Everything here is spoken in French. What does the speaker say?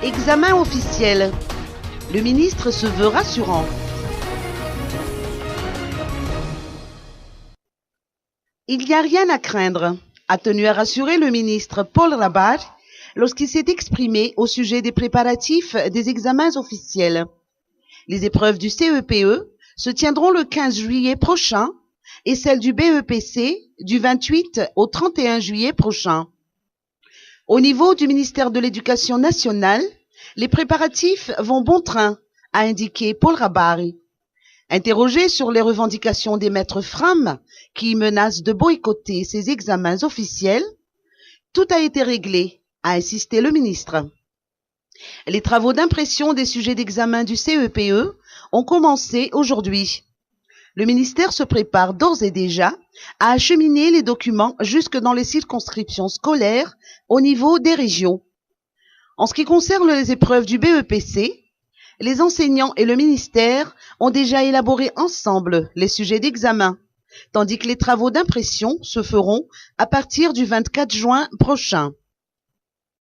Examen officiel. Le ministre se veut rassurant. Il n'y a rien à craindre, a tenu à rassurer le ministre Paul Rabat lorsqu'il s'est exprimé au sujet des préparatifs des examens officiels. Les épreuves du CEPE se tiendront le 15 juillet prochain et celles du BEPC du 28 au 31 juillet prochain. Au niveau du ministère de l'Éducation nationale, les préparatifs vont bon train, a indiqué Paul Rabat. Interrogé sur les revendications des maîtres FRAM qui menacent de boycotter ces examens officiels, tout a été réglé, a insisté le ministre. Les travaux d'impression des sujets d'examen du CEPE ont commencé aujourd'hui. Le ministère se prépare d'ores et déjà à acheminer les documents jusque dans les circonscriptions scolaires au niveau des régions. En ce qui concerne les épreuves du BEPC, les enseignants et le ministère ont déjà élaboré ensemble les sujets d'examen, tandis que les travaux d'impression se feront à partir du 24 juin prochain.